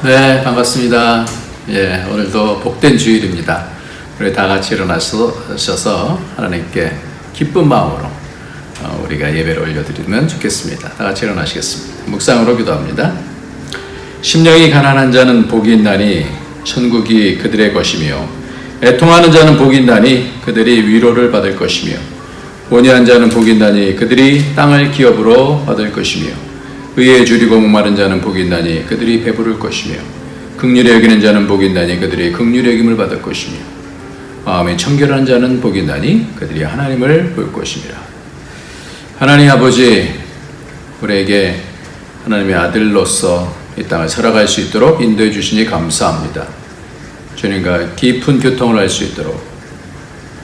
네, 반갑습니다. 예, 오늘도 복된 주일입니다. 우리 다 같이 일어나셔서 하나님께 기쁜 마음으로 우리가 예배를 올려드리면 좋겠습니다. 다 같이 일어나시겠습니다. 묵상으로 기도합니다. 심령이 가난한 자는 복이 있나니 천국이 그들의 것이며, 애통하는 자는 복이 있나니 그들이 위로를 받을 것이며, 온유한 자는 복이 있나니 그들이 땅을 기업으로 받을 것이며, 의에 줄이고 목마른 자는 복이 있나니 그들이 배부를 것이며, 긍휼히 여기는 자는 복이 있나니 그들이 긍휼히 여김을 받을 것이며, 마음이 청결한 자는 복이 있나니 그들이 하나님을 볼 것이니라. 하나님 아버지, 우리에게 하나님의 아들로서 이 땅을 살아갈 수 있도록 인도해 주시니 감사합니다. 주님과 깊은 교통을 할 수 있도록,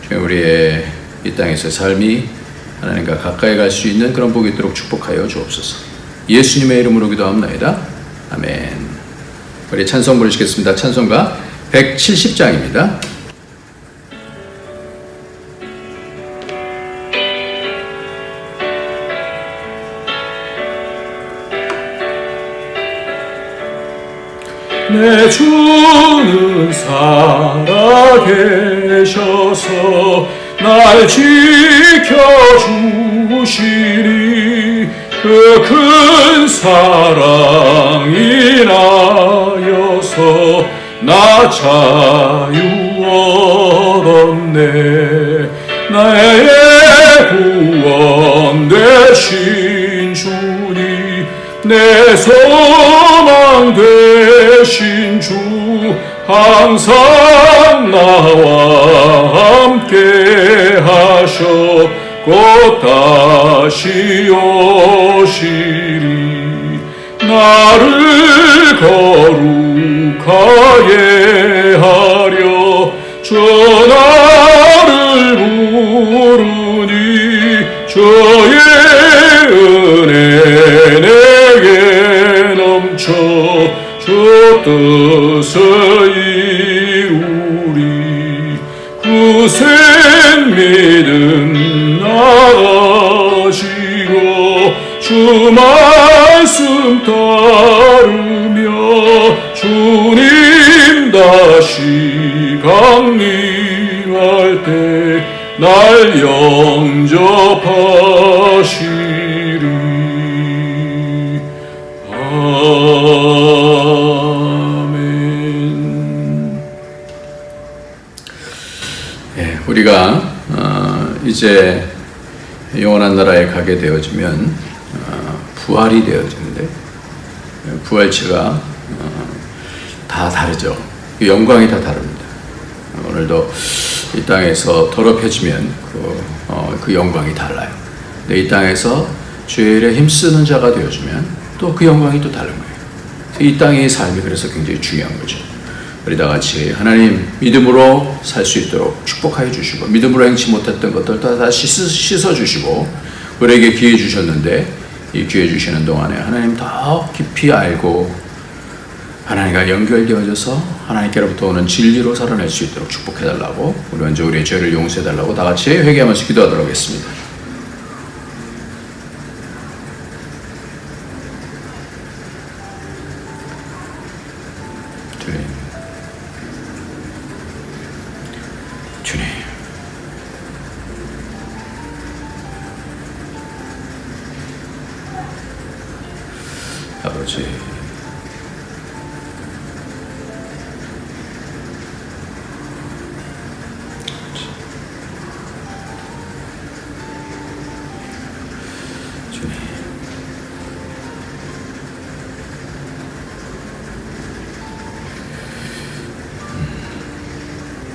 주님, 우리의 이 땅에서 삶이 하나님과 가까이 갈 수 있는 그런 복이 있도록 축복하여 주옵소서. 예수님의 이름으로 기도합니다. 아멘. 우리 찬송 부르시겠습니다. 찬송가 170장입니다. 내 주는 살아계셔서 날 지켜주시니 그 큰 사랑이 나여서 나 자유 얻었네. 나의 구원 되신 주니 내 소망 되신 주, 항상 나와 함께 하셔 곧 다시 오시리. 나를 거룩하게 하려 주 나를 부르니, 주의 은혜 내게 넘쳐 주 뜻을 이루리. 굳센 믿음 나가시고 주 말씀 따르며, 주님 다시 강림할 때 날 영접하시리. 아멘. 예, 우리가 이제 영원한 나라에 가게 되어지면 부활이 되어지는데, 부활체가 다 다르죠. 영광이 다 다릅니다. 오늘도 이 땅에서 더럽혀지면 그 영광이 달라요. 근데 이 땅에서 주의 일에 힘쓰는 자가 되어지면 또 그 영광이 또 다른 거예요. 이 땅의 삶이 그래서 굉장히 중요한 거죠. 우리 다 같이 하나님 믿음으로 살 수 있도록 축복하여 주시고, 믿음으로 행치 못했던 것들 다 씻어주시고, 우리에게 기회 주셨는데 이 기회 주시는 동안에 하나님 더 깊이 알고 하나님과 연결되어져서 하나님께로부터 오는 진리로 살아낼 수 있도록 축복해달라고, 우리 먼저 우리의 죄를 용서해달라고 다 같이 회개하면서 기도하도록 하겠습니다. 주님, 아버지, 주님,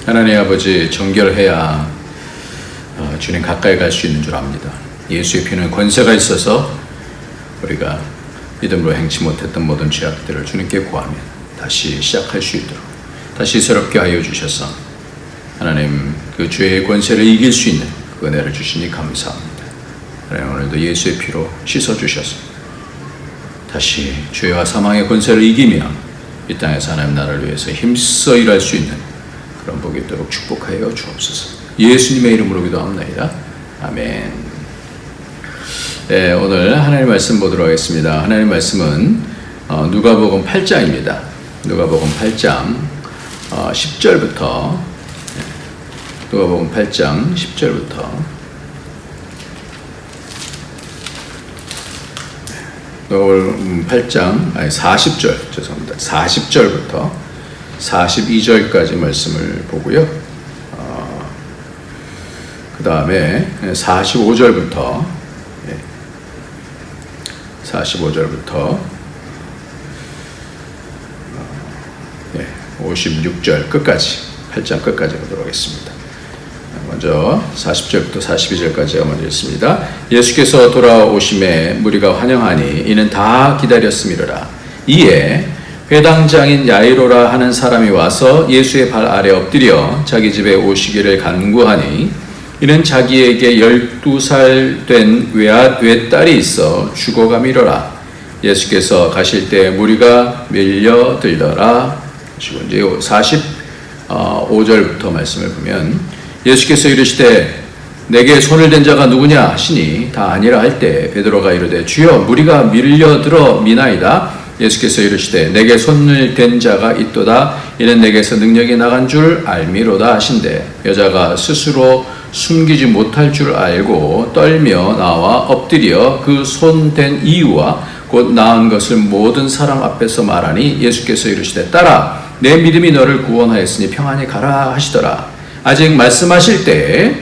하나님 아버지, 정결해야 주님 가까이 갈 수 있는 줄 압니다. 예수의 피는 권세가 있어서 우리가 믿음으로 행치 못했던 모든 죄악들을 주님께 구하면 다시 시작할 수 있도록 다시 새롭게 하여 주셔서 하나님 그 죄의 권세를 이길 수 있는 그 은혜를 주시니 감사합니다. 하나님, 오늘도 예수의 피로 씻어주셔서 다시 죄와 사망의 권세를 이기며 이 땅에서 하나님 나라를 위해서 힘써 일할 수 있는 그런 복이 있도록 축복하여 주옵소서. 예수님의 이름으로 기도합니다. 아멘. 네, 오늘 하나님의 말씀 보도록 하겠습니다. 하나님의 말씀은 누가복음 8장입니다. 누가복음 8장 10절부터 누가복음 8장 10절부터 누가복음 8장 40절 죄송합니다. 40절부터 42절까지 말씀을 보고요. 그 다음에 45절부터 56절 끝까지 8장 끝까지 보도록 하겠습니다. 먼저 40절부터 42절까지 제가 먼저 읽습니다. 예수께서 돌아오심에 무리가 환영하니 이는 다 기다렸음이로라. 이에 회당장인 야이로라 하는 사람이 와서 예수의 발 아래 엎드려 자기 집에 오시기를 간구하니 이는 자기에게 12살 된 외딸이 있어 죽어가미로라. 예수께서 가실 때 무리가 밀려들더라. 이제 45절부터 말씀을 보면 예수께서 이르시되 내게 손을 댄 자가 누구냐 하시니 다 아니라 할 때 베드로가 이르되 주여 무리가 밀려들어 미나이다. 예수께서 이르시되 내게 손을 댄 자가 있도다. 이는 내게서 능력이 나간 줄 알미로다 하신대 여자가 스스로 숨기지 못할 줄 알고 떨며 나와 엎드려 그 손 댄 이유와 곧 나은 것을 모든 사람 앞에서 말하니 예수께서 이르시되 딸아 내 믿음이 너를 구원하였으니 평안히 가라 하시더라. 아직 말씀하실 때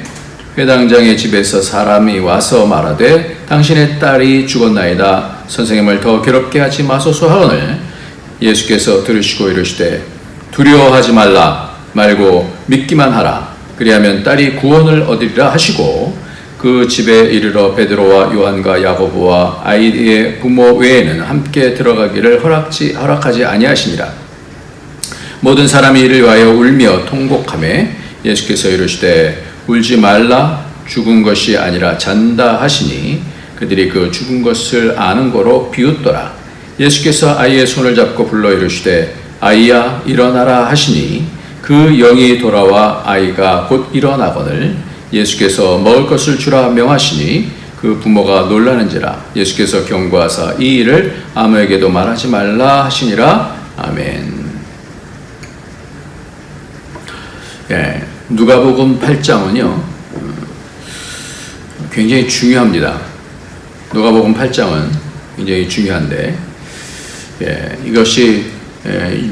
회당장의 집에서 사람이 와서 말하되 당신의 딸이 죽었나이다. 선생님을 더 괴롭게 하지 마소서 하거늘 예수께서 들으시고 이르시되 두려워하지 말고 믿기만 하라. 그리하면 딸이 구원을 얻으리라 하시고 그 집에 이르러 베드로와 요한과 야고보와 아이의 부모 외에는 함께 들어가기를 허락하지 아니하시니라. 모든 사람이 이를 위하여 울며 통곡하매 예수께서 이르시되 울지 말라. 죽은 것이 아니라 잔다 하시니 그들이 그 죽은 것을 아는 거로 비웃더라. 예수께서 아이의 손을 잡고 불러 이르시되 아이야 일어나라 하시니 그 영이 돌아와 아이가 곧 일어나거늘 예수께서 먹을 것을 주라 명하시니 그 부모가 놀라는지라. 예수께서 경고하사 이 일을 아무에게도 말하지 말라 하시니라. 아멘. 누가복음 8장은요 굉장히 중요합니다. 누가복음 8장은 굉장히 중요한데 이것이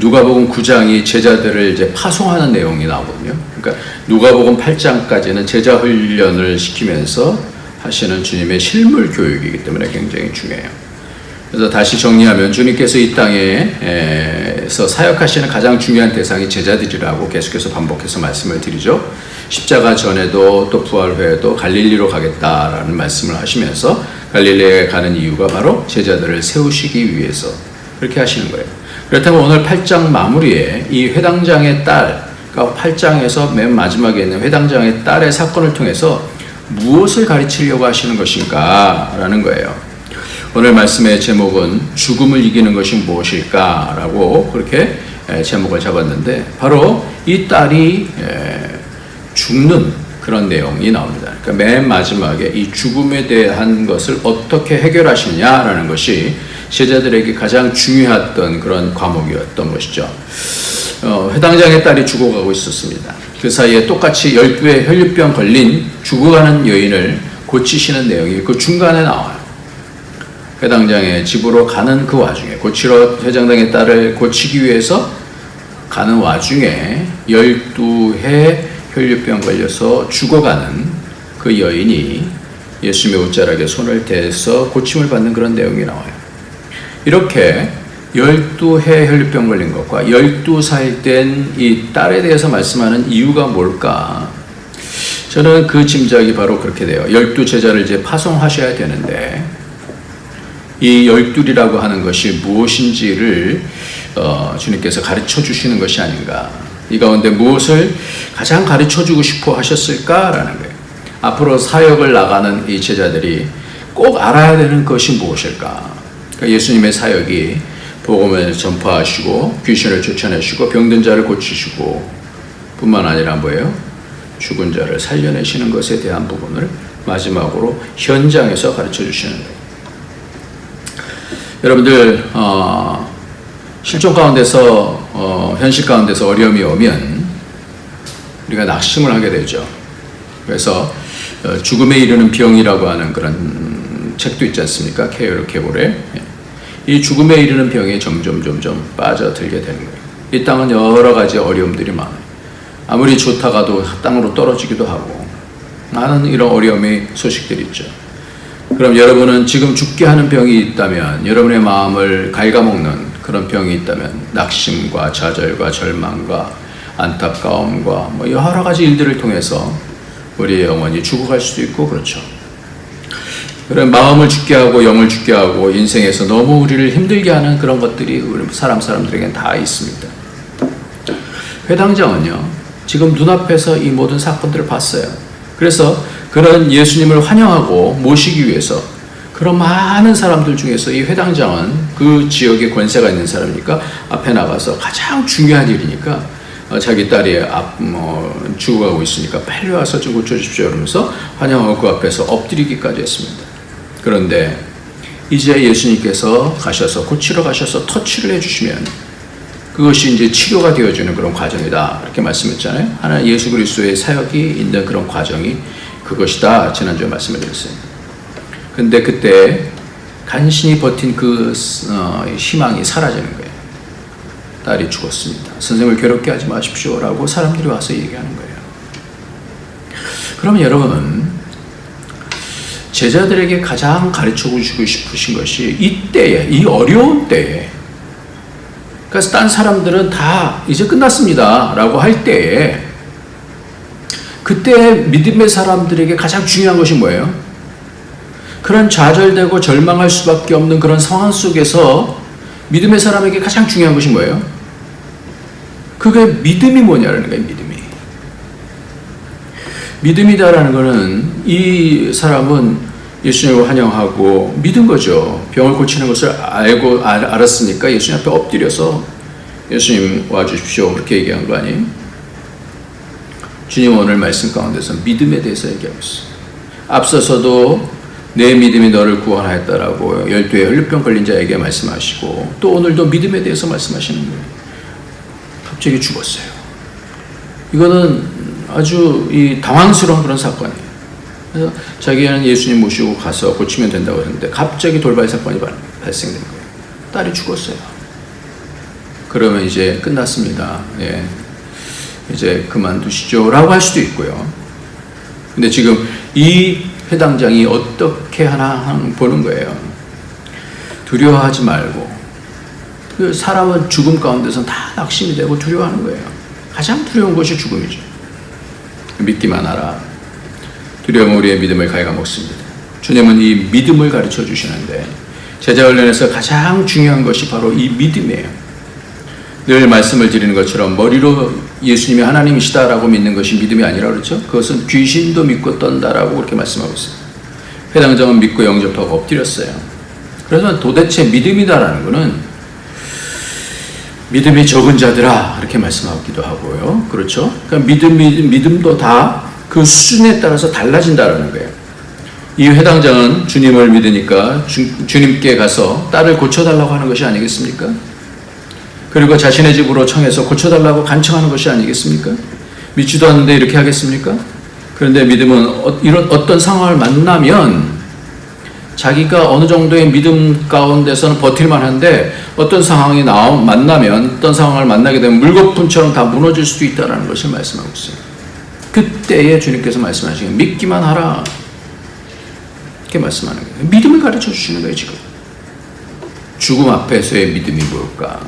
누가복음 9장이 제자들을 이제 파송하는 내용이 나오거든요. 그러니까 누가복음 8장까지는 제자 훈련을 시키면서 하시는 주님의 실물 교육이기 때문에 굉장히 중요해요. 그래서 다시 정리하면 주님께서 이 땅에서 사역하시는 가장 중요한 대상이 제자들이라고 계속해서 반복해서 말씀을 드리죠. 십자가 전에도 또 부활 후에도 갈릴리로 가겠다라는 말씀을 하시면서 갈릴리에 가는 이유가 바로 제자들을 세우시기 위해서 그렇게 하시는 거예요. 그렇다면 오늘 8장 마무리에 이 회당장의 딸, 그러니까 8장에서 맨 마지막에 있는 회당장의 딸의 사건을 통해서 무엇을 가르치려고 하시는 것인가 라는 거예요. 오늘 말씀의 제목은 죽음을 이기는 것이 무엇일까 라고 그렇게 제목을 잡았는데 바로 이 딸이 죽는 그런 내용이 나옵니다. 그러니까 맨 마지막에 이 죽음에 대한 것을 어떻게 해결하시냐라는 것이 제자들에게 가장 중요했던 그런 과목이었던 것이죠. 회당장의 딸이 죽어가고 있었습니다. 그 사이에 똑같이 12의 혈류병 걸린 죽어가는 여인을 고치시는 내용이 그 중간에 나와요. 회당장의 집으로 가는 그 와중에 고치러 회당장의 딸을 고치기 위해서 가는 와중에 12해 혈류병 걸려서 죽어가는 그 여인이 예수님의 옷자락에 손을 대서 고침을 받는 그런 내용이 나와요. 이렇게 12해 혈류병 걸린 것과 12살 된 이 딸에 대해서 말씀하는 이유가 뭘까? 저는 그 짐작이 바로 그렇게 돼요. 12제자를 이제 파송하셔야 되는데 이 12이라고 하는 것이 무엇인지를 주님께서 가르쳐 주시는 것이 아닌가. 이 가운데 무엇을 가장 가르쳐 주고 싶어 하셨을까라는 거예요. 앞으로 사역을 나가는 이 제자들이 꼭 알아야 되는 것이 무엇일까. 그러니까 예수님의 사역이 복음을 전파하시고 귀신을 쫓아내시고 병든 자를 고치시고 뿐만 아니라 뭐예요? 죽은 자를 살려내시는 것에 대한 부분을 마지막으로 현장에서 가르쳐 주시는 거예요. 여러분들 실존 가운데서 현실 가운데서 어려움이 오면 우리가 낙심을 하게 되죠. 그래서 죽음에 이르는 병이라고 하는 그런 책도 있지 않습니까? 케이로 케볼에. 이 죽음에 이르는 병에 점점 빠져들게 되는 거예요. 이 땅은 여러 가지 어려움들이 많아요. 아무리 좋다가도 땅으로 떨어지기도 하고 많은 이런 어려움의 소식들이 있죠. 그럼 여러분은 지금 죽게 하는 병이 있다면, 여러분의 마음을 갉아먹는 그런 병이 있다면 낙심과 좌절과 절망과 안타까움과 뭐 여러 가지 일들을 통해서 우리의 영혼이 죽어갈 수도 있고 그렇죠. 그런 마음을 죽게 하고 영을 죽게 하고 인생에서 너무 우리를 힘들게 하는 그런 것들이 우리 사람들에게는 다 있습니다. 회당장은요, 지금 눈앞에서 이 모든 사건들을 봤어요. 그래서 그런 예수님을 환영하고 모시기 위해서 그런 많은 사람들 중에서 이 회당장은 그 지역에 권세가 있는 사람이니까 앞에 나가서 가장 중요한 일이니까 자기 딸이 죽어가고 있으니까 빨리 와서 좀 고쳐주십시오 이러면서 환영하고 그 앞에서 엎드리기까지 했습니다. 그런데 이제 예수님께서 가셔서 고치러 가셔서 터치를 해주시면 그것이 이제 치료가 되어지는 그런 과정이다 이렇게 말씀했잖아요. 하나님 예수 그리스도의 사역이 있는 그런 과정이 그것이다 지난주에 말씀을 드렸어요. 근데 그때 간신히 버틴 그 희망이 사라지는 거예요. 딸이 죽었습니다. 선생님을 괴롭게 하지 마십시오 라고 사람들이 와서 얘기하는 거예요. 그러면 여러분, 제자들에게 가장 가르쳐주고 싶으신 것이 이때에, 이 어려운 때에, 그래서 딴 사람들은 다 이제 끝났습니다 라고 할 때에, 그때 믿음의 사람들에게 가장 중요한 것이 뭐예요? 그런 좌절되고 절망할 수밖에 없는 그런 상황 속에서 믿음의 사람에게 가장 중요한 것이 뭐예요? 그게 믿음이 뭐냐라는 거예요. 믿음이다라는 것은 이 사람은 예수님을 환영하고 믿은 거죠. 병을 고치는 것을 알았으니까 예수님 앞에 엎드려서 예수님 와주십시오 그렇게 얘기한 거 아니에요? 주님 오늘 말씀 가운데서 믿음에 대해서 얘기하고 있어요. 앞서서도 내 믿음이 너를 구원하였다라고 12의 혈류병 걸린 자에게 말씀하시고 또 오늘도 믿음에 대해서 말씀하시는 거예요. 갑자기 죽었어요. 이거는 아주 당황스러운 그런 사건이에요. 그래서 자기는 예수님 모시고 가서 고치면 된다고 했는데 갑자기 돌발 사건이 발생된 거예요. 딸이 죽었어요. 그러면 이제 끝났습니다. 예. 이제 그만두시죠 라고 할 수도 있고요. 근데 지금 이 회당장이 어떻게 하나 보는 거예요. 두려워하지 말고, 그 사람은 죽음 가운데서 다 낙심이 되고 두려워하는 거예요. 가장 두려운 것이 죽음이죠. 믿기만 하라. 두려움은 우리의 믿음을 갉아먹습니다. 주님은 이 믿음을 가르쳐 주시는데 제자 훈련에서 가장 중요한 것이 바로 이 믿음이에요. 늘 말씀을 드리는 것처럼 머리로 예수님이 하나님이시다라고 믿는 것이 믿음이 아니라 그렇죠. 그것은 귀신도 믿고 떤다라고 그렇게 말씀하고 있어요. 회당장은 믿고 영접하고 엎드렸어요. 그래서 도대체 믿음이다라는 것은 믿음이 적은 자들아 이렇게 말씀하기도 하고요. 그렇죠. 그러니까 믿음도 다 그 수준에 따라서 달라진다라는 거예요. 이 회당장은 주님을 믿으니까 주님께 가서 딸을 고쳐달라고 하는 것이 아니겠습니까? 그리고 자신의 집으로 청해서 고쳐달라고 간청하는 것이 아니겠습니까? 믿지도 않는데 이렇게 하겠습니까? 그런데 믿음은 이런 어떤 상황을 만나면 자기가 어느 정도의 믿음 가운데서는 버틸만 한데 어떤 상황이 만나면 어떤 상황을 만나게 되면 물거품처럼 다 무너질 수도 있다는 것을 말씀하고 있어요. 그때에 주님께서 말씀하시는 믿기만 하라 이렇게 말씀하는 거예요. 믿음을 가르쳐 주시는 거예요. 지금 죽음 앞에서의 믿음이 뭘까?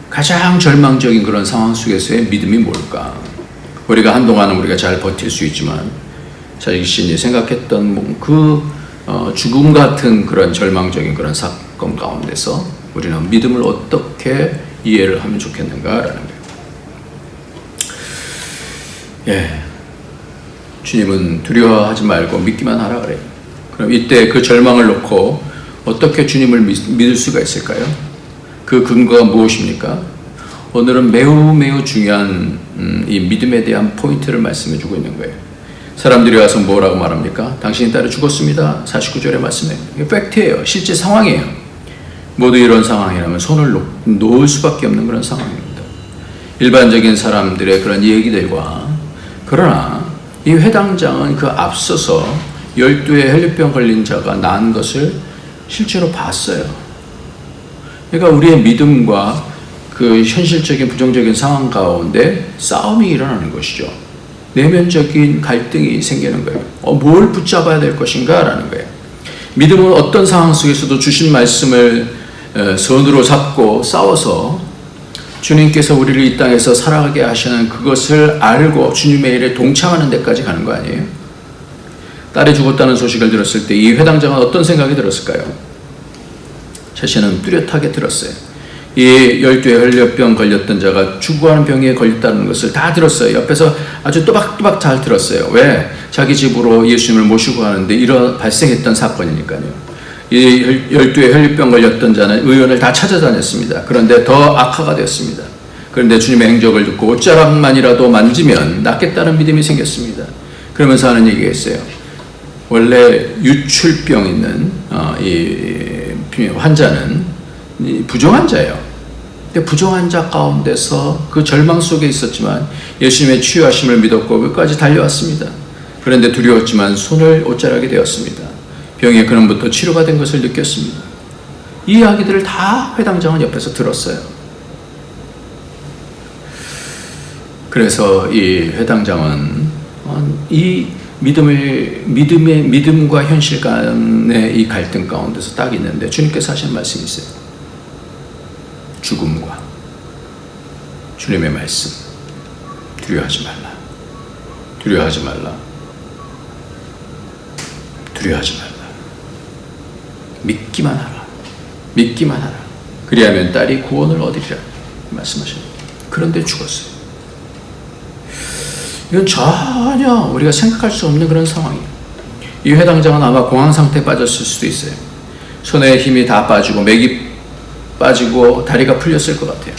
가장 절망적인 그런 상황 속에서의 믿음이 뭘까? 우리가 한동안은 우리가 잘 버틸 수 있지만 자신이 생각했던 죽음 같은 그런 절망적인 그런 사건 가운데서 우리는 믿음을 어떻게 이해를 하면 좋겠는가라는 거예요. 예, 주님은 두려워하지 말고 믿기만 하라 그래요. 그럼 이때 그 절망을 놓고 어떻게 주님을 믿을 수가 있을까요? 그 근거가 무엇입니까? 오늘은 매우 중요한 이 믿음에 대한 포인트를 말씀해 주고 있는 거예요. 사람들이 와서 뭐라고 말합니까? 당신의 딸이 죽었습니다. 49절에 말씀해요. 이게 팩트예요. 실제 상황이에요. 모두 이런 상황이라면 손을 놓을 수밖에 없는 그런 상황입니다. 일반적인 사람들의 그런 얘기들과, 그러나 이 회당장은 그 앞서서 12의 혈류병 걸린 자가 난 것을 실제로 봤어요. 그러니까 우리의 믿음과 그 현실적인 부정적인 상황 가운데 싸움이 일어나는 것이죠. 내면적인 갈등이 생기는 거예요. 뭘 붙잡아야 될 것인가 라는 거예요. 믿음은 어떤 상황 속에서도 주신 말씀을 손으로 잡고 싸워서 주님께서 우리를 이 땅에서 살아가게 하시는 그것을 알고 주님의 일에 동참하는 데까지 가는 거 아니에요? 딸이 죽었다는 소식을 들었을 때 이 회당장은 어떤 생각이 들었을까요? 자신은 뚜렷하게 들었어요. 이 12의 혈류병 걸렸던 자가 죽어가는 병에 걸렸다는 것을 다 들었어요. 옆에서 아주 또박또박 잘 들었어요. 왜? 자기 집으로 예수님을 모시고 가는데 발생했던 사건이니까요. 이 12의 혈류병 걸렸던 자는 의원을 다 찾아다녔습니다. 그런데 더 악화가 되었습니다. 그런데 주님의 행적을 듣고 옷자락만이라도 만지면 낫겠다는 믿음이 생겼습니다. 그러면서 하는 얘기가 있어요. 원래 유출병 있는 이 환자는 부정한 자예요. 근데 부정한 자 가운데서 그 절망 속에 있었지만 예수님의 치유하심을 믿었고 끝까지 달려왔습니다. 그런데 두려웠지만 손을 옷자락에 대었습니다. 병의 근원부터 치료가 된 것을 느꼈습니다. 이 이야기들을 다 회당장은 옆에서 들었어요. 그래서 이 회당장은 이 믿음과 현실 간의 이 갈등 가운데서 딱 있는데 주님께서 하신 말씀이 있어요. 죽음과 주님의 말씀. 두려워하지 말라. 두려워하지 말라. 두려워하지 말라. 믿기만 하라. 믿기만 하라. 그리하면 딸이 구원을 얻으리라 말씀하셨습니다. 그런데 죽었어요. 이건 전혀 우리가 생각할 수 없는 그런 상황이에요. 이 회당장은 아마 공황 상태에 빠졌을 수도 있어요. 손에 힘이 다 빠지고 맥이 빠지고 다리가 풀렸을 것 같아요.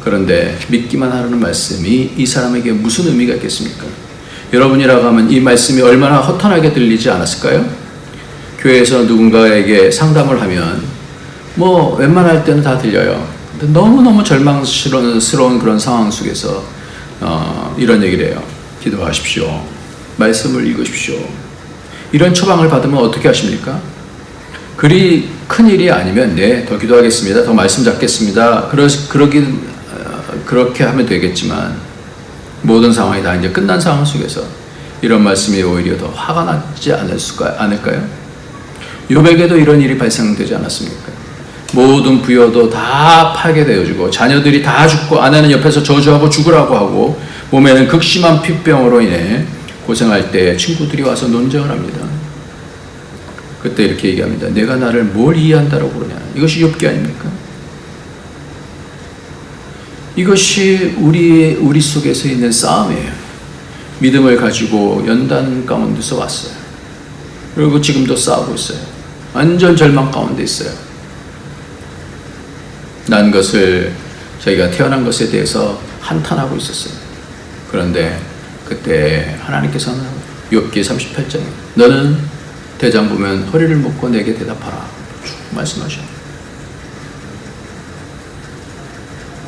그런데 믿기만 하라는 말씀이 이 사람에게 무슨 의미가 있겠습니까? 여러분이라고 하면 이 말씀이 얼마나 허탄하게 들리지 않았을까요? 교회에서 누군가에게 상담을 하면 웬만할 때는 다 들려요. 근데 너무너무 절망스러운 그런 상황 속에서 이런 얘기를 해요. 기도하십시오. 말씀을 읽으십시오. 이런 처방을 받으면 어떻게 하십니까? 그리 큰 일이 아니면 더 기도하겠습니다. 더 말씀 잡겠습니다. 그렇게 하면 되겠지만 모든 상황이 다 이제 끝난 상황 속에서 이런 말씀이 오히려 더 화가 나지 않을까요? 욥에게도 이런 일이 발생되지 않았습니까? 모든 부여도 다 파괴되어지고 자녀들이 다 죽고 아내는 옆에서 저주하고 죽으라고 하고 몸에는 극심한 피병으로 인해 고생할 때 친구들이 와서 논쟁을 합니다. 그때 이렇게 얘기합니다. 내가 나를 뭘 이해한다고 그러냐. 이것이 욥기 아닙니까? 이것이 우리 속에서 있는 싸움이에요. 믿음을 가지고 연단 가운데서 왔어요. 그리고 지금도 싸우고 있어요. 완전 절망 가운데 있어요. 난 것을 저희가 태어난 것에 대해서 한탄하고 있었어요. 그런데 그때 하나님께서는 욥기 38장에 너는 대장 보면 허리를 묶고 내게 대답하라 쭉 말씀하셔요.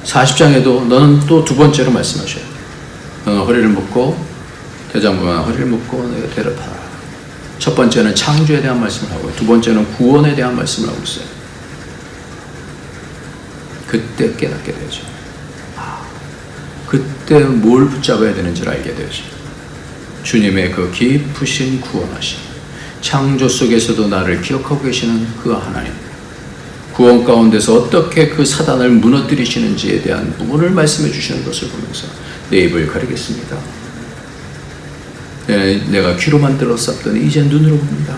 40장에도 너는 또 두 번째로 말씀하셔요. 너는 허리를 묶고 대장 보면 허리를 묶고 내게 대답하라. 첫 번째는 창조에 대한 말씀을 하고 두 번째는 구원에 대한 말씀을 하고 있어요. 그때 깨닫게 되죠. 그때 뭘 붙잡아야 되는지를 알게 되죠. 주님의 그 깊으신 구원하심, 창조 속에서도 나를 기억하고 계시는 그 하나님, 구원 가운데서 어떻게 그 사단을 무너뜨리시는지에 대한 부분을 말씀해 주시는 것을 보면서 내 입을 가리겠습니다. 내가 귀로만 들었었더니 이제 눈으로 봅니다.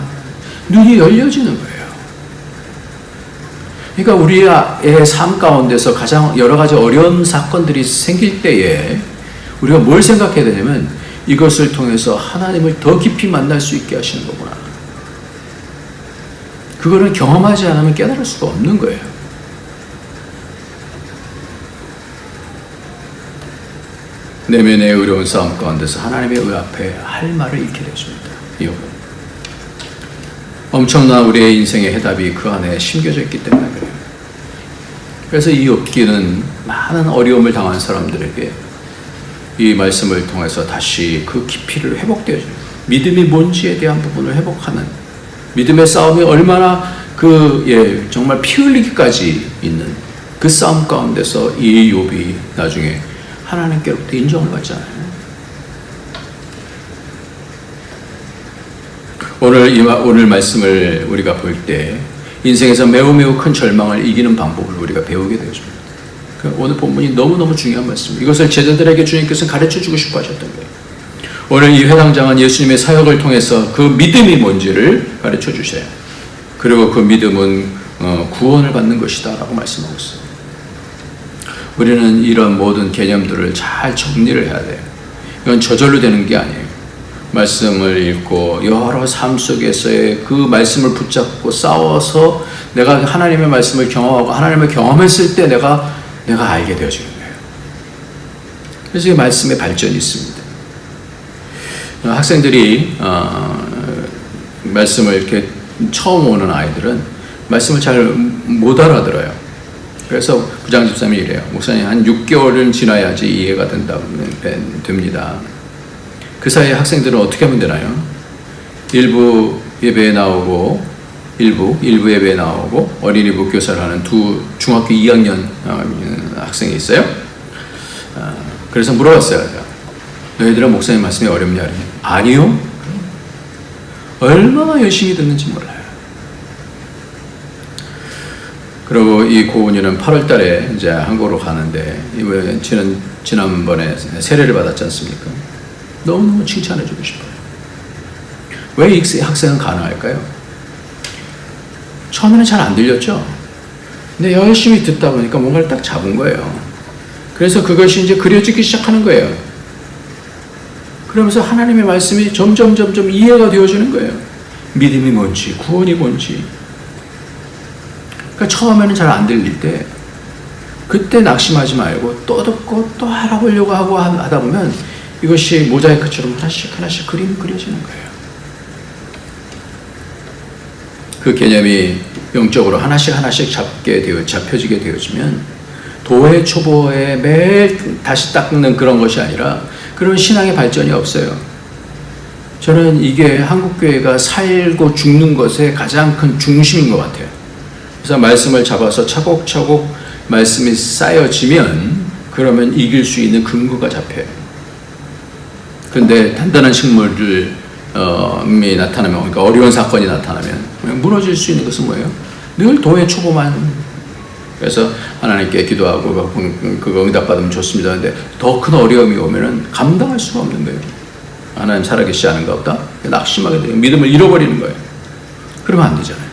눈이 열려지는 거예요. 그러니까 우리의 삶 가운데서 가장 여러 가지 어려운 사건들이 생길 때에 우리가 뭘 생각해야 되냐면 이것을 통해서 하나님을 더 깊이 만날 수 있게 하시는 거구나. 그거는 경험하지 않으면 깨달을 수가 없는 거예요. 내면의 어려운 싸움 가운데서 하나님의 의 앞에 할 말을 잃게 되십니다. 엄청난 우리의 인생의 해답이 그 안에 심겨져 있기 때문에 그래요. 그래서 이 욥기는 많은 어려움을 당한 사람들에게 이 말씀을 통해서 다시 그 깊이를 회복되어줘요. 믿음이 뭔지에 대한 부분을 회복하는, 믿음의 싸움이 얼마나 정말 피 흘리기까지 있는 그 싸움 가운데서 이 욥이 나중에 하나님께로부터 인정을 받잖아요. 오늘 말씀을 우리가 볼 때 인생에서 매우 큰 절망을 이기는 방법을 우리가 배우게 되어집니다. 오늘 본문이 너무너무 중요한 말씀입니다. 이것을 제자들에게 주님께서 가르쳐주고 싶어 하셨던 거예요. 오늘 이 회당장은 예수님의 사역을 통해서 그 믿음이 뭔지를 가르쳐 주세요. 그리고 그 믿음은 구원을 받는 것이다 라고 말씀하고 있어요. 우리는 이런 모든 개념들을 잘 정리를 해야 돼요. 이건 저절로 되는 게 아니에요. 말씀을 읽고 여러 삶 속에서의 그 말씀을 붙잡고 싸워서 내가 하나님의 말씀을 경험하고 하나님을 경험했을 때 내가 알게 되어지는 거예요. 그래서 이 말씀의 발전이 있습니다. 학생들이 말씀을 이렇게 처음 오는 아이들은 말씀을 잘 못 알아들어요. 그래서 부장 집사님이 이래요. 목사님 한 6개월은 지나야지 이해가 됩니다. 그 사이에 학생들은 어떻게 하면 되나요? 일부 예배에 나오고 일부 예배에 나오고 어린이 목교사를 하는 두 중학교 2학년 학생이 있어요. 그래서 물어봤어요. 너희들은 목사님 말씀이 어렵냐? 아니요. 얼마나 열심히 듣는지 몰라요. 그리고 이 고은이는 8월 달에 이제 한국으로 가는데, 지난번에 세례를 받았지 않습니까? 너무너무 칭찬해주고 싶어요. 왜 이 학생은 가능할까요? 처음에는 잘 안 들렸죠? 근데 열심히 듣다 보니까 뭔가를 딱 잡은 거예요. 그래서 그것이 이제 그려지기 시작하는 거예요. 그러면서 하나님의 말씀이 점점 이해가 되어지는 거예요. 믿음이 뭔지, 구원이 뭔지. 그러니까 처음에는 잘 안 들릴 때, 그때 낙심하지 말고 또 듣고 또 알아보려고 하고 하다 보면 이것이 모자이크처럼 하나씩 그림이 그려지는 거예요. 그 개념이 영적으로 하나씩 잡혀지게 되어지면 도회 초보에 매일 다시 닦는 그런 것이 아니라 그런 신앙의 발전이 없어요. 저는 이게 한국교회가 살고 죽는 것의 가장 큰 중심인 것 같아요. 그래서 말씀을 잡아서 차곡차곡 말씀이 쌓여지면 그러면 이길 수 있는 근거가 잡혀요. 그런데 단단한 식물이 나타나면, 그러니까 어려운 사건이 나타나면 무너질 수 있는 것은 뭐예요? 늘 도회 초보만. 그래서 하나님께 기도하고 그거 응답받으면 좋습니다. 근데 더 큰 어려움이 오면은 감당할 수가 없는 거예요. 하나님 살아계시지 않은가 보다. 낙심하게 돼요. 믿음을 잃어버리는 거예요. 그러면 안 되잖아요.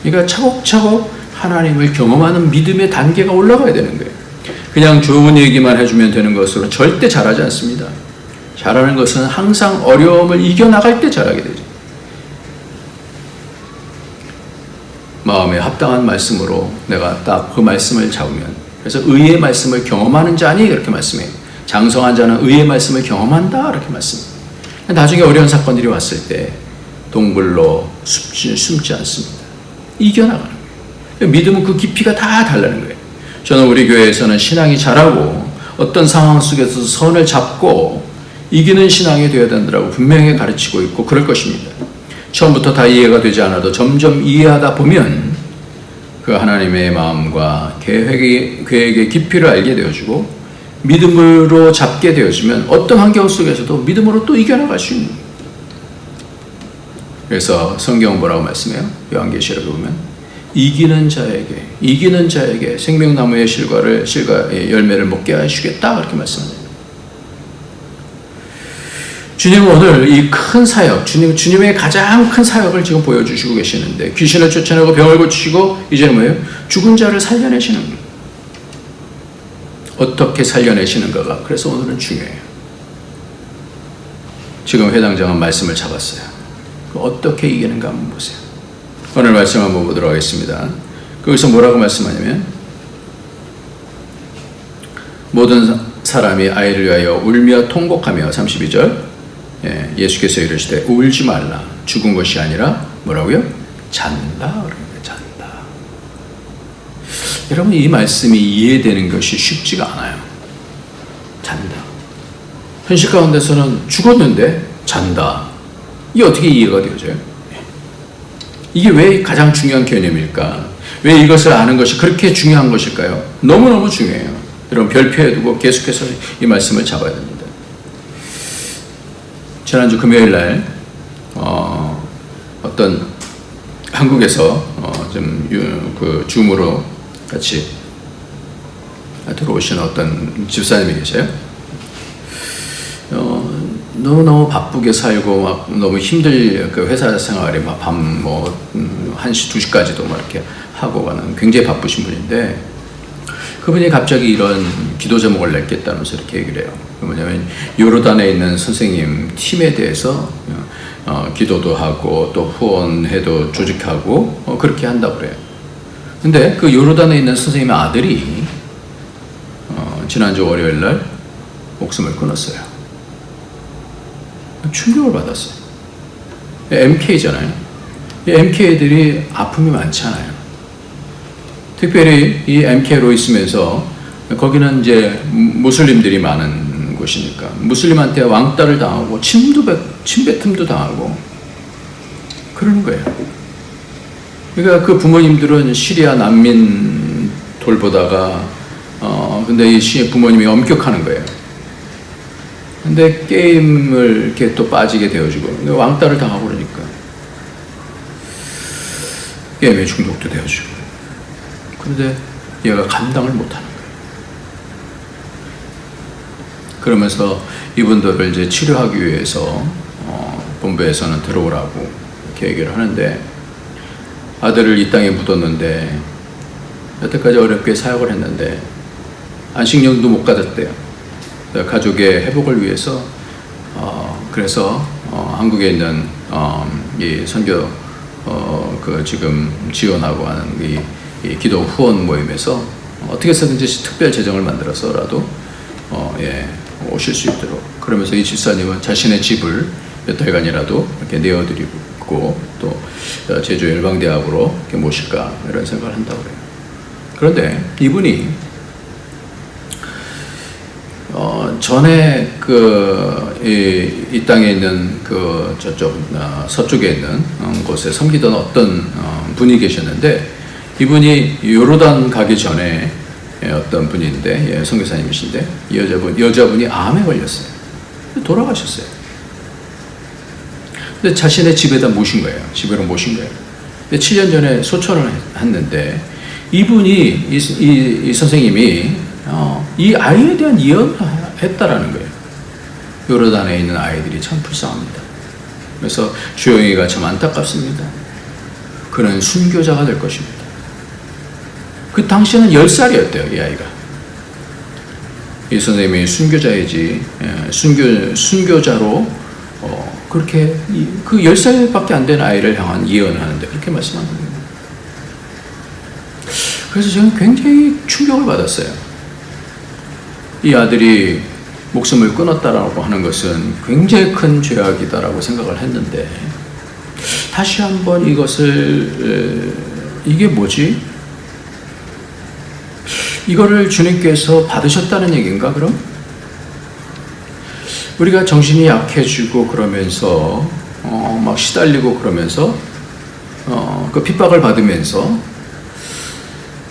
그러니까 차곡차곡 하나님을 경험하는 믿음의 단계가 올라가야 되는 거예요. 그냥 좋은 얘기만 해주면 되는 것으로 절대 잘하지 않습니다. 잘하는 것은 항상 어려움을 이겨나갈 때 잘하게 되죠. 마음에 합당한 말씀으로 내가 딱 그 말씀을 잡으면, 그래서 의의 말씀을 경험하는 자니 이렇게 말씀해요. 장성한 자는 의의 말씀을 경험한다 이렇게 말씀해요. 나중에 어려운 사건들이 왔을 때 동굴로 숨지 않습니다. 이겨나가는 거예요. 믿음은 그 깊이가 다 달라는 거예요. 저는 우리 교회에서는 신앙이 자라고 어떤 상황 속에서 선을 잡고 이기는 신앙이 되어야 된다고 분명히 가르치고 있고 그럴 것입니다. 처음부터 다 이해가 되지 않아도 점점 이해하다 보면 그 하나님의 마음과 계획의 깊이를 알게 되어지고 믿음으로 잡게 되어지면 어떤 환경 속에서도 믿음으로 또 이겨나갈 수 있는 거예요. 그래서 성경은 뭐라고 말씀해요? 요한계시록에 보면 이기는 자에게 생명나무의 열매를 먹게 하시겠다 그렇게 말씀합니다. 주님은 오늘 이 큰 사역, 주님의 가장 큰 사역을 지금 보여주시고 계시는데, 귀신을 쫓아내고 병을 고치시고 이제는 뭐예요? 죽은 자를 살려내시는 거예요. 어떻게 살려내시는가가 그래서 오늘은 중요해요. 지금 회당장은 말씀을 잡았어요. 어떻게 이기는가 한번 보세요. 오늘 말씀 한번 보도록 하겠습니다. 거기서 뭐라고 말씀하냐면, 모든 사람이 아이를 위하여 울며 통곡하며, 32절, 예수께서 이르시되 울지 말라. 죽은 것이 아니라 뭐라고요? 잔다. 잔다. 여러분, 이 말씀이 이해되는 것이 쉽지가 않아요. 잔다. 현실 가운데서는 죽었는데 잔다. 이게 어떻게 이해가 되어져요? 이게 왜 가장 중요한 개념일까? 왜 이것을 아는 것이 그렇게 중요한 것일까요? 너무너무 중요해요. 여러분, 별표에 두고 계속해서 이 말씀을 잡아야 됩니다. 지난주 금요일 날 어떤 한국에서 그 줌으로 같이 들어오신 어떤 집사님이 계세요. 너무너무 바쁘게 살고 막 너무 힘들 그 회사 생활이 막 밤 1시, 2시까지도 막 이렇게 하고 가는 굉장히 바쁘신 분인데, 그분이 갑자기 이런 기도 제목을 냈겠다면서 이렇게 얘기를 해요. 뭐냐면 요르단에 있는 선생님 팀에 대해서 기도도 하고 또 후원회도 조직하고 그렇게 한다고 그래요. 근데 그 요르단에 있는 선생님의 아들이 지난주 월요일 날 목숨을 끊었어요. 충격을 받았어요. MK잖아요. MK들이 아픔이 많잖아요. 특별히 이 MK로 있으면서 거기는 이제 무슬림들이 많은 곳이니까 무슬림한테 왕따를 당하고 침뱉음도 당하고 그러는 거예요. 그러니까 그 부모님들은 시리아 난민 돌보다가 근데 이 부모님이 엄격하는 거예요. 근데 게임을 이렇게 또 빠지게 되어지고 왕따를 당하고 그러니까 게임에 중독도 되어지고, 그런데 얘가 감당을 못하는 거예요. 그러면서 이분들을 이제 치료하기 위해서 본부에서는 들어오라고 이렇게 얘기를 하는데, 아들을 이 땅에 묻었는데 여태까지 어렵게 사역을 했는데 안식년도 못 가졌대요. 가족의 회복을 위해서 그래서 한국에 있는 이 선교 그 지금 지원하고 하는 이 기도 후원 모임에서 어떻게 해서든지 특별 재정을 만들어서라도 오실 수 있도록, 그러면서 이 집사님은 자신의 집을 몇 달간이라도 이렇게 내어드리고 또 제주 열방대학으로 이렇게 모실까 이런 생각을 한다고 그래요. 그런데 이분이 전에 이 땅에 있는 그 저쪽 서쪽에 있는 곳에 섬기던 어떤 분이 계셨는데, 이분이 요르단 가기 전에 어떤 분인데 선교사님이신데 여자분이 암에 걸렸어요. 돌아가셨어요. 근데 자신의 집에다 모신 거예요. 집으로 모신 거예요. 근데 7년 전에 소천을 했는데 이분이 이 선생님이 이 아이에 대한 예언을 했다라는 거예요. 요르단에 있는 아이들이 참 불쌍합니다. 그래서 주영이가 참 안타깝습니다. 그는 순교자가 될 것입니다. 그 당시에는 10살이었대요, 이 아이가. 이 선생님이 순교자이지, 순교자로 그렇게 그 10살밖에 안 된 아이를 향한 예언을 하는데 그렇게 말씀하는 거예요. 그래서 저는 굉장히 충격을 받았어요. 이 아들이 목숨을 끊었다라고 하는 것은 굉장히 큰 죄악이다라고 생각을 했는데, 다시 한번 이것을 이게 뭐지? 이거를 주님께서 받으셨다는 얘기인가 그럼? 우리가 정신이 약해지고 그러면서 막 시달리고 그러면서 그 핍박을 받으면서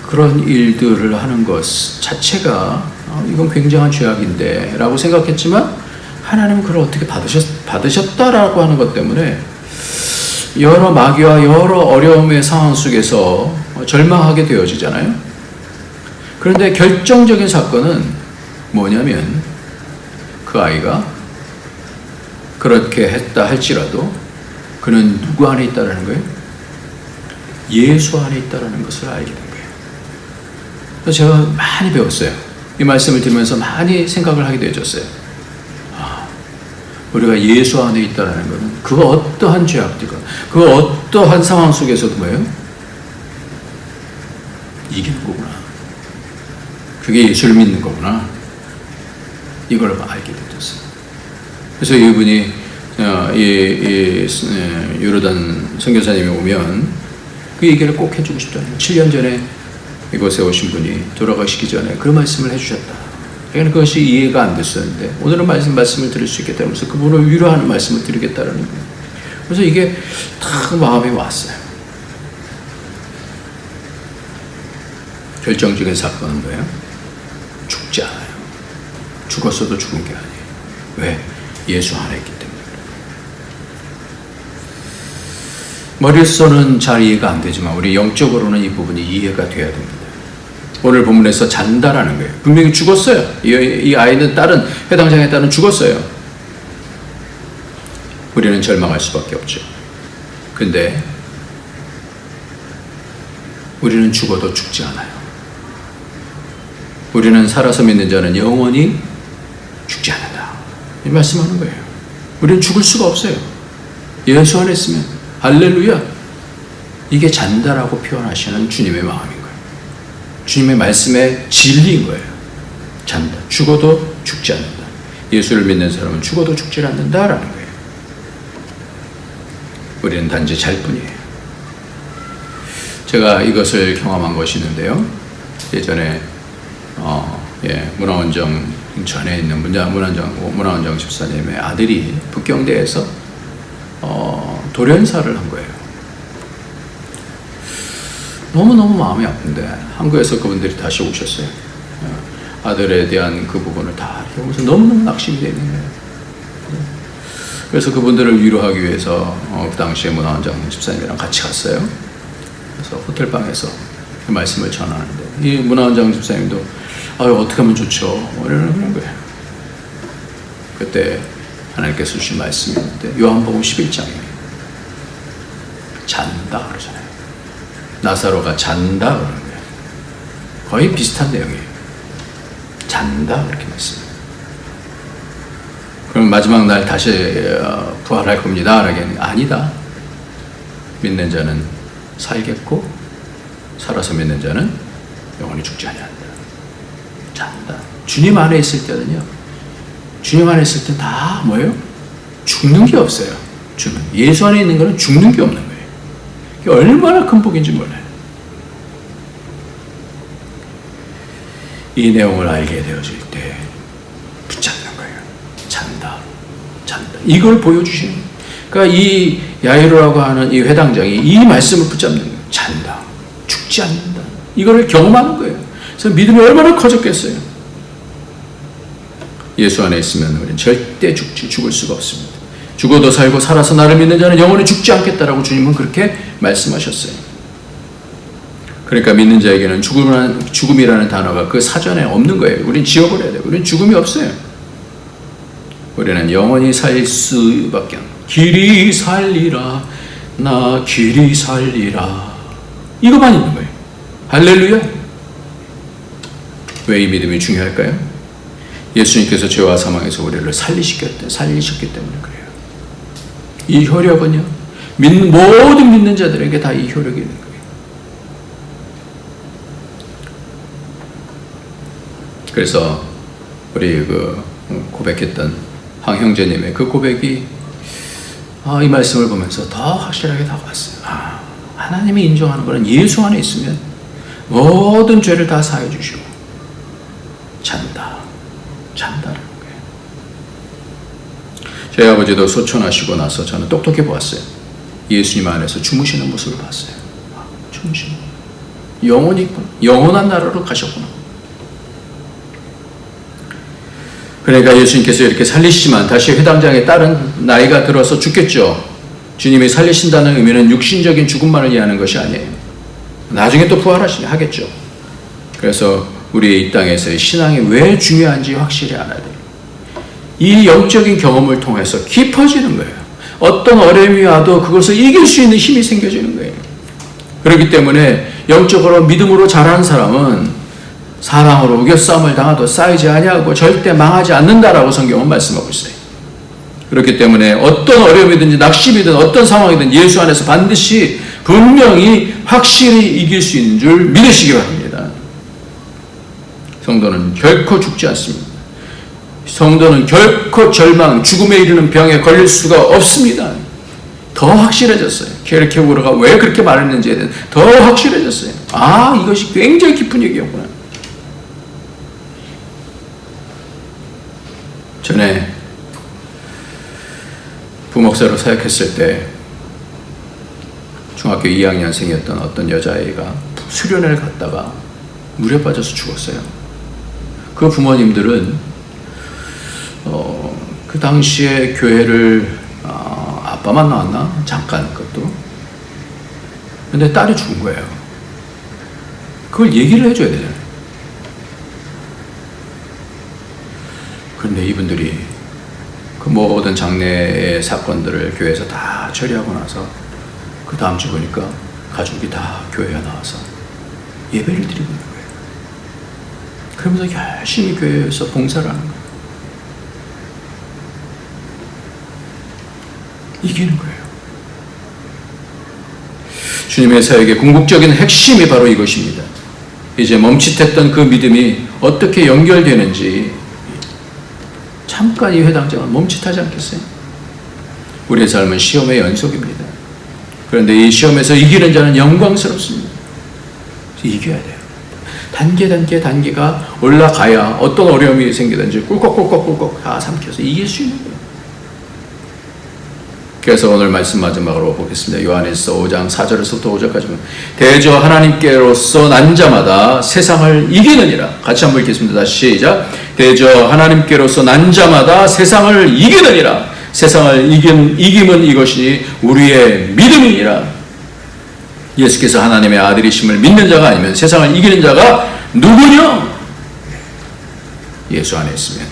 그런 일들을 하는 것 자체가 이건 굉장한 죄악인데 라고 생각했지만, 하나님은 그걸 어떻게 받으셨다라고 하는 것 때문에 여러 마귀와 여러 어려움의 상황 속에서 절망하게 되어지잖아요. 그런데 결정적인 사건은 뭐냐면, 그 아이가 그렇게 했다 할지라도 그는 누구 안에 있다라는 거예요? 예수 안에 있다라는 것을 알게 된 거예요. 그래서 제가 많이 배웠어요. 이 말씀을 들으면서 많이 생각을 하게 되어졌어요. 우리가 예수 안에 있다라는 것은 그 어떠한 죄악들과 그 어떠한 상황 속에서도 뭐예요? 이기는 거구나. 그게 예수를 믿는 거구나. 이걸 알게 되었어요. 그래서 이분이 요르단 선교사님이 오면 그 얘기를 꼭 해주고 싶잖아요. 7년 전에 이곳에 오신 분이 돌아가시기 전에 그 말씀을 해주셨다. 그러니까 그것이 이해가 안 됐었는데 오늘은 말씀을 드릴 수 있겠다면서 그분을 위로하는 말씀을 드리겠다는 거예요. 그래서 이게 딱 마음에 왔어요. 결정적인 사건은 뭐예요? 죽지 않아요. 죽었어도 죽은 게 아니에요. 왜? 예수 안에 있기 때문에. 머릿속은 잘 이해가 안 되지만 우리 영적으로는 이 부분이 이해가 돼야 됩니다. 오늘 본문에서 잔다라는 거예요. 분명히 죽었어요. 이 아이는 해당장의 딸은 죽었어요. 우리는 절망할 수밖에 없죠. 근데 우리는 죽어도 죽지 않아요. 우리는 살아서 믿는 자는 영원히 죽지 않는다. 이 말씀하는 거예요. 우리는 죽을 수가 없어요. 예수 안에 있으면. 할렐루야. 이게 잔다라고 표현하시는 주님의 마음인 거예요. 주님의 말씀의 진리인 거예요. 잔다. 죽어도 죽지 않는다. 예수를 믿는 사람은 죽어도 죽지 않는다라는 거예요. 우리는 단지 잘 뿐이에요. 제가 이것을 경험한 것이 있는데요. 예전에 문화원정 전에 있는 문화원정 집사님의 아들이 북경대에서 돌연사를 한 거예요. 너무너무 마음이 아픈데 한국에서 그분들이 다시 오셨어요. 아들에 대한 그 부분을 다 보면서 너무너무 낙심이 되는 거예요. 그래서 그분들을 위로하기 위해서 그 당시에 문화원장 집사님이랑 같이 갔어요. 그래서 호텔방에서 그 말씀을 전하는데 이 문화원장 집사님도 어떻게 하면 좋죠? 이러는 거예요. 그때 하나님께서 주신 말씀이 있는데 요한복음 11장에 잔다 그러잖아요. 나사로가 잔다 그러는 거예요. 거의 비슷한 내용이에요. 잔다 그렇게 말씀해요. 그럼 마지막 날 다시 부활할 겁니다. 아니다. 믿는 자는 살겠고 살아서 믿는 자는 영원히 죽지 아니한다. 잔다. 주님 안에 있을 때는요. 주님 안에 있을 때 다 뭐예요? 죽는 게 없어요. 예수 안에 있는 거는 죽는 게 없는 거예요. 이게 얼마나 큰 복인지 몰라요. 이 내용을 알게 되어질 때 붙잡는 거예요. 잔다. 이걸 보여주시는 거예요. 그러니까 이 야이로라고 하는 이 회당장이 이 말씀을 붙잡는 거예요. 잔다. 죽지 않는다. 이거를 경험하는 거예요. 그래서 믿음이 얼마나 커졌겠어요. 예수 안에 있으면 우리는 절대 죽을 수가 없습니다. 죽어도 살고 살아서 나를 믿는 자는 영원히 죽지 않겠다라고 주님은 그렇게 말씀하셨어요. 그러니까 믿는 자에게는 죽음이라는 단어가 그 사전에 없는 거예요. 우리는 지워버려야 돼요. 우리는 죽음이 없어요. 우리는 영원히 살 수밖에 없는 길이 살리라 나 길이 살리라 이것만 있는 거예요. 할렐루야. 왜 이 믿음이 중요할까요? 예수님께서 죄와 사망에서 우리를 살리셨기 때문에 그래요. 이 효력은요, 모든 믿는 자들에게 다 이 효력이 있는 거예요. 그래서 우리 고백했던 황 형제님의 그 고백이 이 말씀을 보면서 더 확실하게 다가왔어요. 하나님이 인정하는 것은 예수 안에 있으면 모든 죄를 다 사해 주시고 잔다라는 거예요. 저희 아버지도 소천하시고 나서 저는 똑똑히 보았어요. 예수님 안에서 주무시는 모습을 봤어요. 주무시는 영원히 있구나. 영원한 나라로 가셨구나. 그러니까 예수님께서 이렇게 살리시지만 다시 회당장의 딸은 나이가 들어서 죽겠죠. 주님이 살리신다는 의미는 육신적인 죽음만을 이해하는 것이 아니에요. 나중에 또 부활하겠죠. 그래서 우리의 이 땅에서의 신앙이 왜 중요한지 확실히 알아야 돼요. 이 영적인 경험을 통해서 깊어지는 거예요. 어떤 어려움이 와도 그것을 이길 수 있는 힘이 생겨지는 거예요. 그렇기 때문에 영적으로 믿음으로 자라는 사람은 사랑으로 우겨싸움을 당하도 쌓이지 아니하고 절대 망하지 않는다라고 성경은 말씀하고 있어요. 그렇기 때문에 어떤 어려움이든지 낙심이든 어떤 상황이든 예수 안에서 반드시 분명히 확실히 이길 수 있는 줄 믿으시기 바랍니다. 성도는 결코 죽지 않습니다. 성도는 결코 절망, 죽음에 이르는 병에 걸릴 수가 없습니다. 더 확실해졌어요. 케르케고르가 왜 그렇게 말했는지에 대해 더 확실해졌어요. 아, 이것이 굉장히 깊은 얘기였구나. 전에 부목사로 사역했을 때 중학교 2학년생이었던 어떤 여자아이가 수련회를 갔다가 물에 빠져서 죽었어요. 그 부모님들은 그 당시에 교회를 아빠만 나왔나? 잠깐 그것도. 근데 딸이 죽은 거예요. 그걸 얘기를 해줘야 되잖아요. 그런데 이분들이 그 모든 장례의 사건들을 교회에서 다 처리하고 나서 그 다음 주 보니까 가족이 다 교회에 나와서 예배를 드리고 있는 거예요. 그러면서 열심히 교회에서 봉사를 하는 거예요. 이기는 거예요. 주님의 사역의 궁극적인 핵심이 바로 이것입니다. 이제 멈칫했던 그 믿음이 어떻게 연결되는지 잠깐 이 회당장은 멈칫하지 않겠어요? 우리의 삶은 시험의 연속입니다. 그런데 이 시험에서 이기는 자는 영광스럽습니다. 이겨야 돼요. 단계가 올라가야 어떤 어려움이 생기든지 꿀꺽꿀꺽꿀꺽 다 삼켜서 이길 수 있는 거예요. 그래서 오늘 말씀 마지막으로 보겠습니다. 요한일서 5장 4절에서부터 5절까지 대저 하나님께로서 난 자마다 세상을 이기느니라. 같이 한번 읽겠습니다. 다시 시작. 대저 하나님께로서 난 자마다 세상을 이기느니라. 세상을 이김은 이것이 우리의 믿음이니라. 예수께서 하나님의 아들이심을 믿는 자가 아니면 세상을 이기는 자가 누구냐? 예수 안에 있으면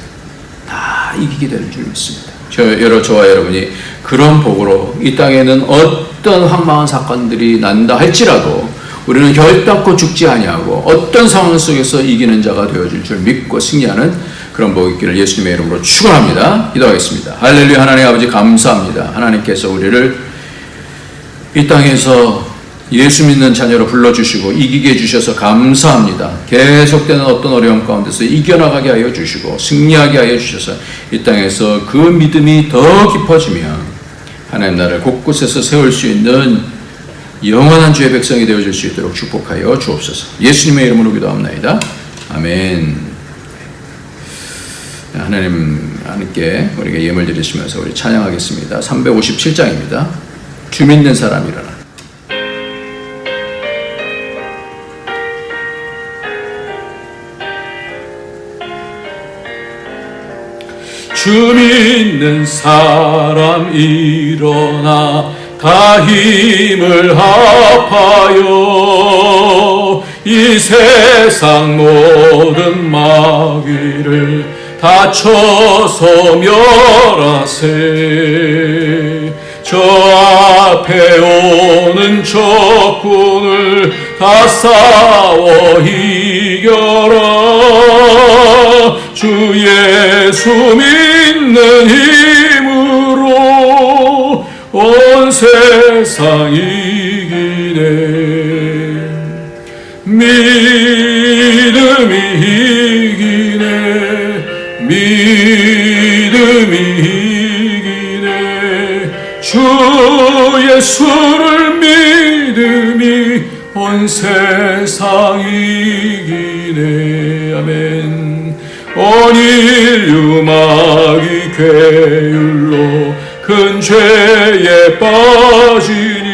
다 이기게 되는 줄 믿습니다. 저와 여러분이 그런 복으로 이 땅에는 어떤 황망한 사건들이 난다 할지라도 우리는 결단코 죽지 아니하고 어떤 상황 속에서 이기는 자가 되어줄 줄 믿고 승리하는 그런 복 있기를 예수님의 이름으로 축원합니다. 기도하겠습니다. 할렐루야. 하나님 아버지 감사합니다. 하나님께서 우리를 이 땅에서 예수 믿는 자녀로 불러주시고 이기게 해주셔서 감사합니다. 계속되는 어떤 어려움 가운데서 이겨나가게 하여 주시고 승리하게 하여 주셔서 이 땅에서 그 믿음이 더 깊어지며 하나님 나라를 곳곳에서 세울 수 있는 영원한 주의 백성이 되어줄 수 있도록 축복하여 주옵소서. 예수님의 이름으로 기도합니다. 아멘. 하나님께 우리가 예물 드리시면서 우리 찬양하겠습니다. 357장입니다. 주 믿는 사람 일어나. 주 믿는 사람 일어나 다 힘을 합하여 이 세상 모든 마귀를 다 쳐서 멸하세. 저 앞에 오는 적군을 다 싸워 이겨라. 주 예수 믿는 힘으로 온 세상 이기네. 믿음이 이기네. 믿음이 이기네. 주 예수를 믿음이 온 세상 이기네. 아멘. 온 인류 마귀 괴율로 큰 죄에 빠지니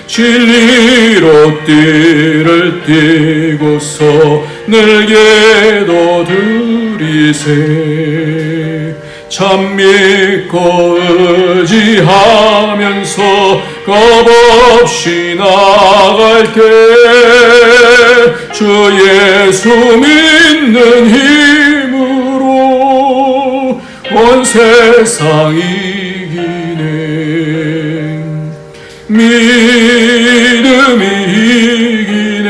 진리로 띠를 띠고서 늘게도 들이세. 참 믿고 의지하면서 겁없이 나갈게. 주 예수 믿는 힘으로 온 세상 이기네. 믿음이 이기네.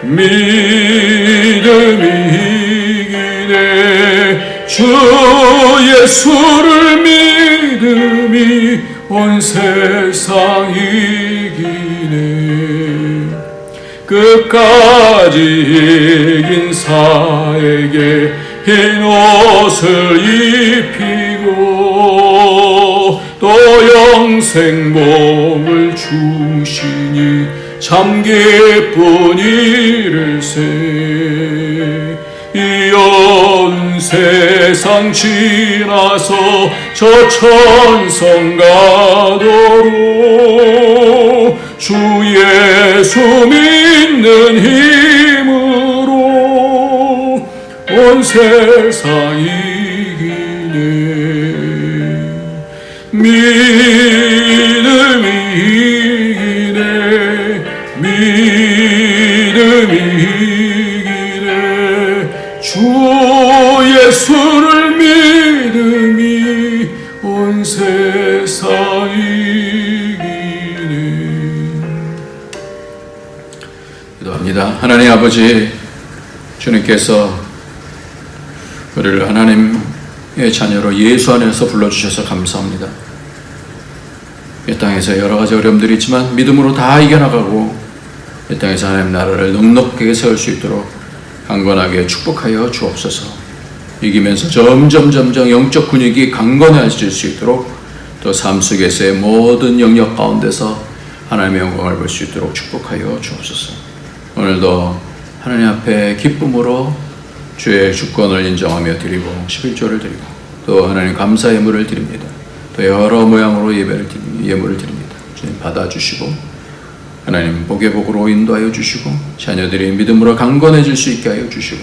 믿음이 이기네. 주 예수를 믿음이 온 세상 이기네. 끝까지 이긴 사에게 흰 옷을 입히고 또 영생복을 주시니 참 기쁜 일일세. 이 어두운 세상 지나서 저 천성 가도록 주 예수 믿는 힘으로 온 세상 이기네. 믿음이 이기네. 믿음이 이기네. 주 예수를 믿음이 온 세상 이기네. 기도합니다. 하나님 아버지, 주님께서 우리를 하나님의 자녀로 예수 안에서 불러주셔서 감사합니다. 이 땅에서 여러 가지 어려움들이 있지만 믿음으로 다 이겨나가고 이 땅에서 하나님 나라를 넉넉하게 세울 수 있도록 강건하게 축복하여 주옵소서. 이기면서 점점 영적 근육이 강건해질 수 있도록 또 삶 속에서의 모든 영역 가운데서 하나님의 영광을 볼 수 있도록 축복하여 주옵소서. 오늘도 하나님 앞에 기쁨으로 주의 주권을 인정하며 드리고 11조를 드리고 또 하나님 감사 예물을 드립니다. 또 여러 모양으로 예물을 드립니다. 주님 받아주시고 하나님 복의 복으로 인도하여 주시고 자녀들이 믿음으로 강건해질 수 있게 하여 주시고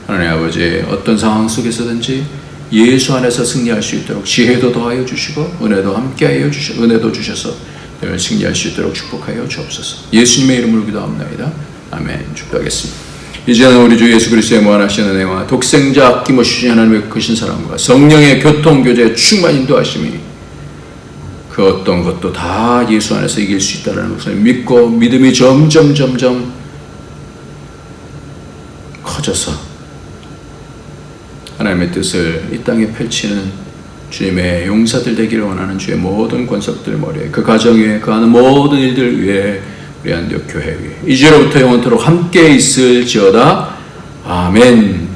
하나님 아버지 어떤 상황 속에서든지 예수 안에서 승리할 수 있도록 지혜도 더하여 주시고 은혜도 함께하여 주시고 은혜도 주셔서 늘 승리할 수 있도록 축복하여 주옵소서. 예수님의 이름으로 기도합니다. 아멘. 축복하겠습니다. 이제는 우리 주 예수 그리스도의 무한하신 은혜와 독생자 아낌없이 하나님의 크신 사랑과 성령의 교통교제 충만 인도하심이 그 어떤 것도 다 예수 안에서 이길 수 있다는 것을 믿고 믿음이 점점 커져서 하나님의 뜻을 이 땅에 펼치는 주님의 용사들 되기를 원하는 주의 모든 권속들 머리에 그 가정 위에 그 하는 모든 일들 위에 우리 안디옥 교회 위에 이제로부터 영원토록 함께 있을지어다. 아멘.